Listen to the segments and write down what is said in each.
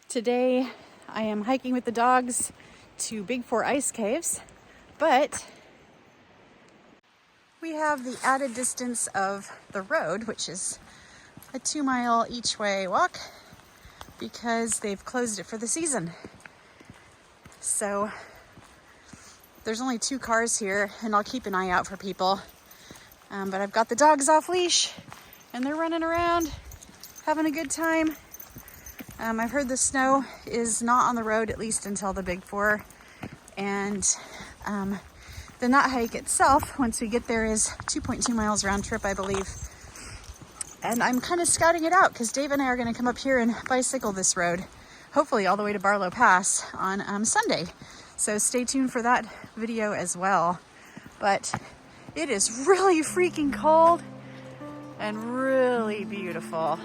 Today I am hiking with the dogs to Big Four Ice Caves, but we have the added distance of the road, which is a 2-mile each way walk because they've closed it for the season. So there's only 2 cars here and I'll keep an eye out for people. But I've got the dogs off leash and they're running around having a good time. I've heard the snow is not on the road, at least until the Big Four. And the nut hike itself, once we get there, is 2.2 miles round trip, I believe. And I'm kind of scouting it out because Dave and I are going to come up here and bicycle this road, hopefully all the way to Barlow Pass on Sunday. So stay tuned for that video as well. But it is really freaking cold and really beautiful.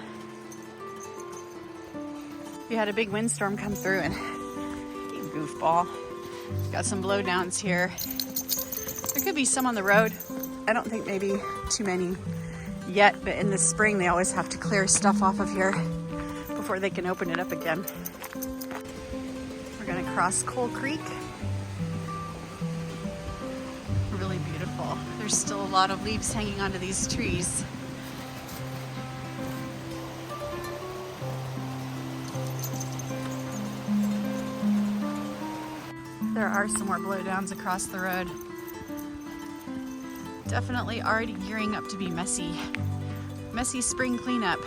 We had a big windstorm come through and goofball. Got some blowdowns here. There could be some on the road. I don't think maybe too many yet, but in the spring they always have to clear stuff off of here before they can open it up again. We're gonna cross Coal Creek. Really beautiful. There's still a lot of leaves hanging onto these trees. There are some more blowdowns across the road. Definitely already gearing up to be messy. Messy spring cleanup.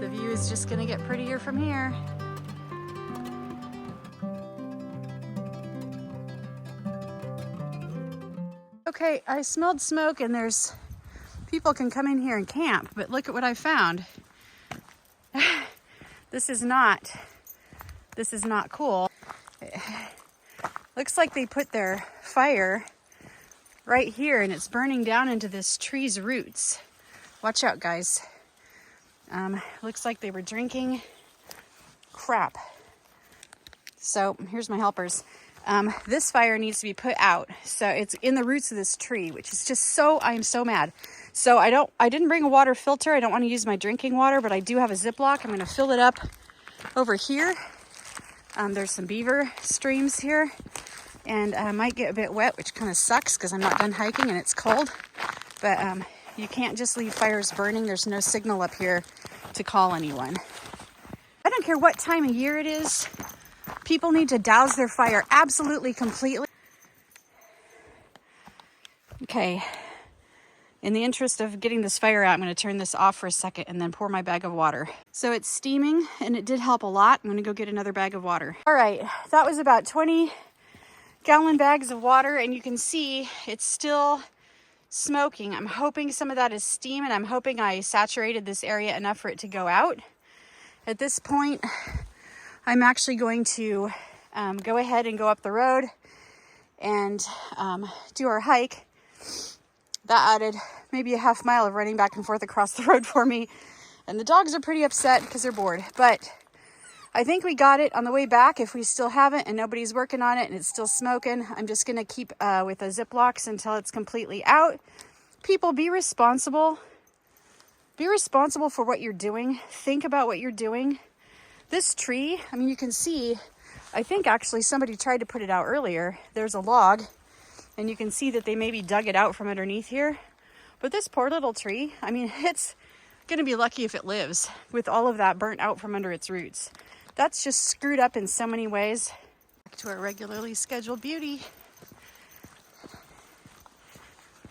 The view is just gonna get prettier from here. Okay, I smelled smoke and there's people can come in here and camp, but look at what I found. This is not cool. Looks like they put their fire right here and it's burning down into this tree's roots. Watch out, guys. Looks like they were drinking crap. So here's my helpers. This fire needs to be put out. So it's in the roots of this tree, which is just I am so mad. So I didn't bring a water filter. I don't want to use my drinking water, but I do have a Ziploc. I'm going to fill it up over here. There's some beaver streams here and I might get a bit wet, which kind of sucks because I'm not done hiking and it's cold. But you can't just leave fires burning. There's no signal up here to call anyone. I don't care what time of year it is. People need to douse their fire absolutely, completely. Okay, in the interest of getting this fire out, I'm going to turn this off for a second and then pour my bag of water. So it's steaming and it did help a lot. I'm going to go get another bag of water. All right, that was about 20-gallon bags of water and you can see it's still smoking. I'm hoping some of that is steam and I'm hoping I saturated this area enough for it to go out. At this point, I'm actually going to go ahead and go up the road and do our hike. That added maybe a half mile of running back and forth across the road for me. And the dogs are pretty upset because they're bored. But I think we got it on the way back. If we still haven't and nobody's working on it and it's still smoking, I'm just going to keep with the Ziplocs until it's completely out. People, be responsible. Be responsible for what you're doing. Think about what you're doing. This tree, I mean, you can see, I think actually somebody tried to put it out earlier. There's a log and you can see that they maybe dug it out from underneath here. But this poor little tree, I mean, it's going to be lucky if it lives with all of that burnt out from under its roots. That's just screwed up in so many ways. Back to our regularly scheduled beauty.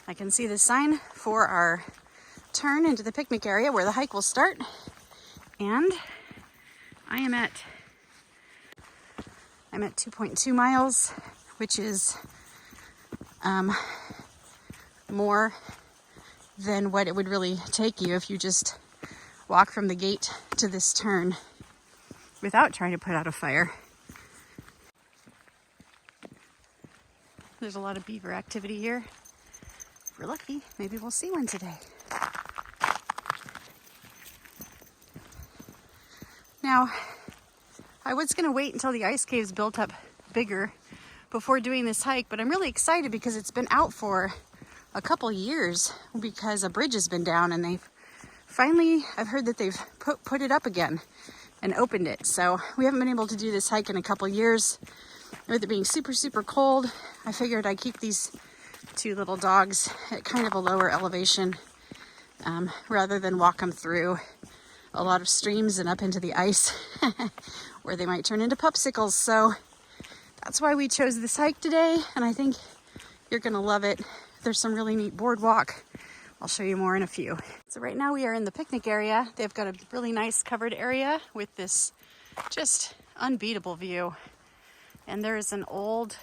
I can see the sign for our turn into the picnic area where the hike will start. And I'm at 2.2 miles, which is more than what it would really take you if you just walk from the gate to this turn without trying to put out a fire. There's a lot of beaver activity here. If we're lucky, maybe we'll see one today. Now, I was gonna wait until the ice caves built up bigger before doing this hike, but I'm really excited because it's been out for a couple years because a bridge has been down, and they've finally, I've heard that they've put it up again and opened it. So we haven't been able to do this hike in a couple years. With it being super, super cold, I figured I'd keep these two little dogs at kind of a lower elevation rather than walk them through a lot of streams and up into the ice where they might turn into popsicles. So that's why we chose this hike today, and I think you're gonna love it. There's some really neat boardwalk. I'll show you more in a few. So right now we are in the picnic area. They've got a really nice covered area with this just unbeatable view. And there is an old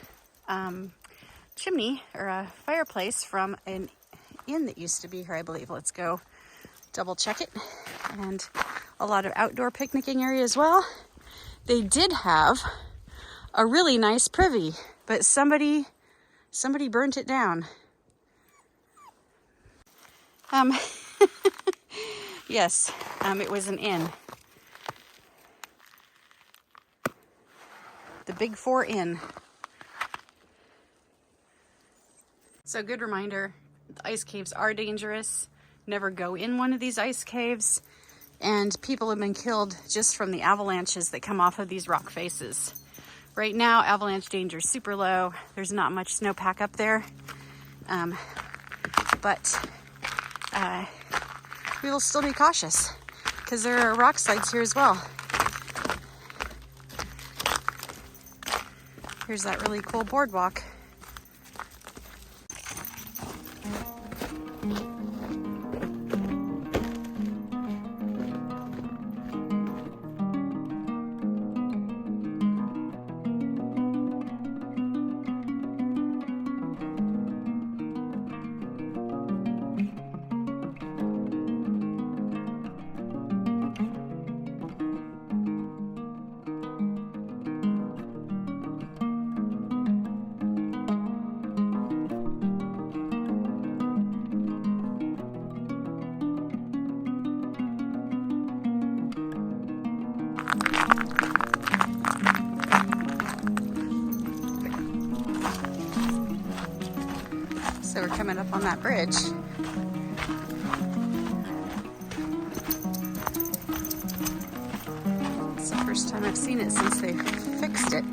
chimney or a fireplace from an inn that used to be here, I believe. Let's go double check it. And a lot of outdoor picnicking area as well. They did have a really nice privy, but somebody burnt it down. Yes, it was an inn. The Big Four Inn. So good reminder, the ice caves are dangerous. Never go in one of these ice caves. And people have been killed just from the avalanches that come off of these rock faces. Right now, avalanche danger is super low. There's not much snowpack up there. But we will still be cautious because there are rock slides here as well. Here's that really cool boardwalk. So we're coming up on that bridge. It's the first time I've seen it since they fixed it.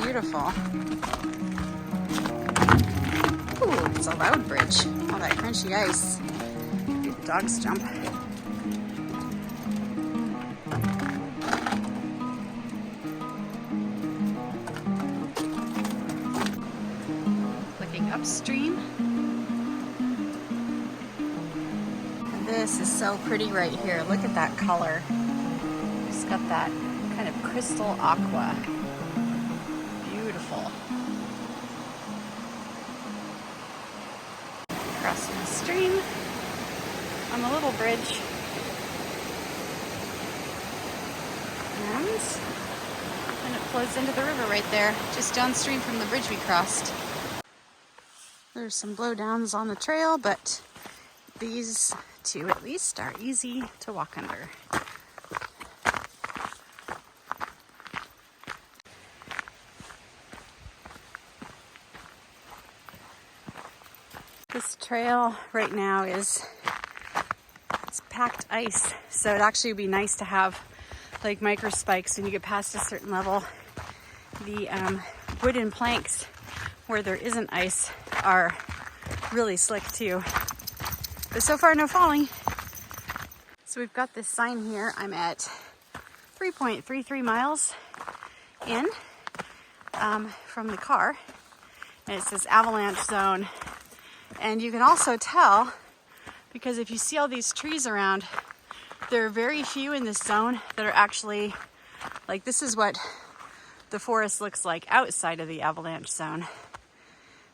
Beautiful. Ooh, it's a loud bridge. All that crunchy ice. The dogs jump. Upstream. And this is so pretty right here. Look at that color. It's got that kind of crystal aqua. Beautiful. Crossing the stream on the little bridge. And it flows into the river right there, just downstream from the bridge we crossed. There's some blowdowns on the trail, but these two at least are easy to walk under. This trail right now it's packed ice, so it'd actually be nice to have like micro spikes when you get past a certain level. The wooden planks where there isn't ice are really slick too. But so far, no falling. So we've got this sign here. I'm at 3.33 miles in from the car. And it says avalanche zone. And you can also tell, because if you see all these trees around, there are very few in this zone that are actually, like, this is what the forest looks like outside of the avalanche zone.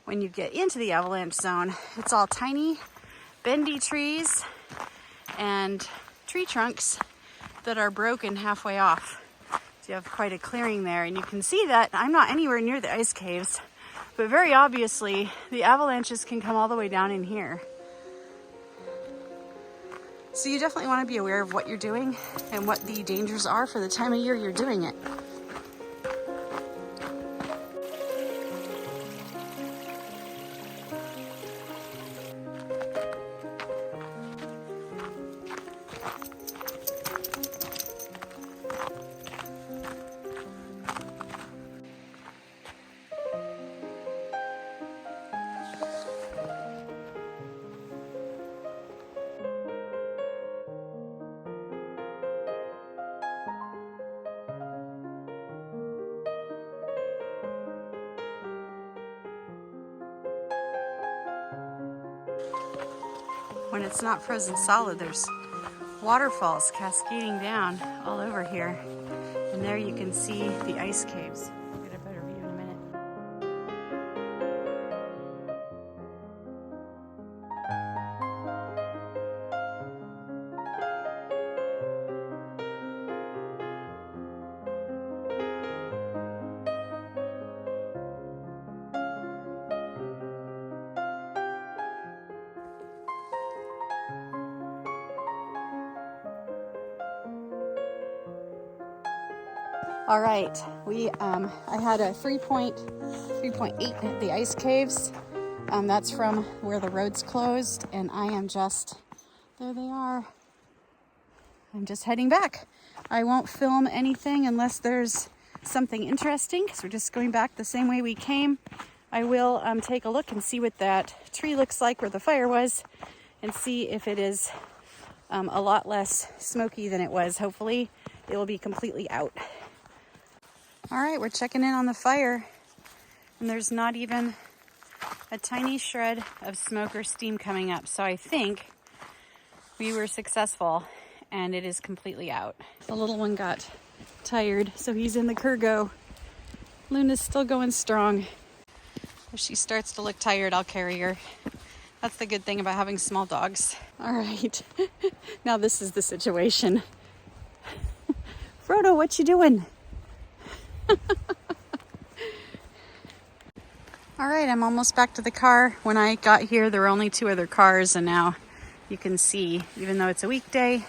When you get into the avalanche zone, it's all tiny, bendy trees and tree trunks that are broken halfway off. So you have quite a clearing there, and you can see that I'm not anywhere near the ice caves, but very obviously the avalanches can come all the way down in here. So you definitely want to be aware of what you're doing and what the dangers are for the time of year you're doing it. When it's not frozen solid, there's waterfalls cascading down all over here. And there you can see the ice caves. I'll get a better view in a minute. All right, I had a 3.8 at the ice caves. That's from where the road's closed, and I am just, there they are. I'm just heading back. I won't film anything unless there's something interesting, because we're just going back the same way we came. I will take a look and see what that tree looks like where the fire was, and see if it is a lot less smoky than it was. Hopefully it will be completely out. All right, we're checking in on the fire, and there's not even a tiny shred of smoke or steam coming up. So I think we were successful, and it is completely out. The little one got tired, so he's in the Kurgo. Luna's still going strong. If she starts to look tired, I'll carry her. That's the good thing about having small dogs. All right, now this is the situation. Frodo, what you doing? All right, I'm almost back to the car. When I got here, there were only 2 other cars, and now you can see, even though it's a weekday,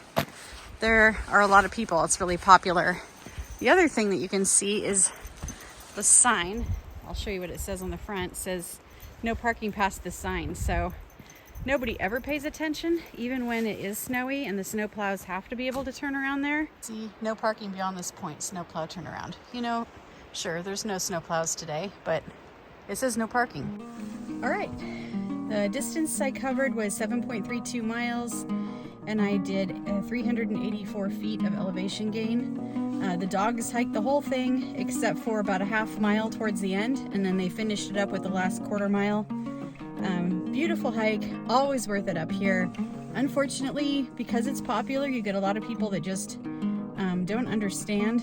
there are a lot of people. It's really popular. The other thing that you can see is the sign. I'll show you what it says on the front. It says no parking past the sign. So nobody ever pays attention, even when it is snowy and the snow plows have to be able to turn around there. See, no parking beyond this point, snow plow turnaround. You know, sure, there's no snow plows today, but it says no parking. All right, the distance I covered was 7.32 miles, and I did 384 feet of elevation gain. The dogs hiked the whole thing except for about a half mile towards the end, and then they finished it up with the last quarter mile. Beautiful hike, always worth it up here. Unfortunately, because it's popular, you get a lot of people that just don't understand.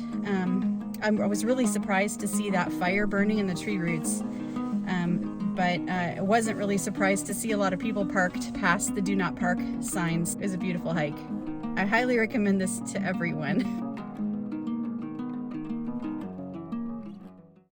I was really surprised to see that fire burning in the tree roots, but I wasn't really surprised to see a lot of people parked past the do not park signs. It was a beautiful hike. I highly recommend this to everyone.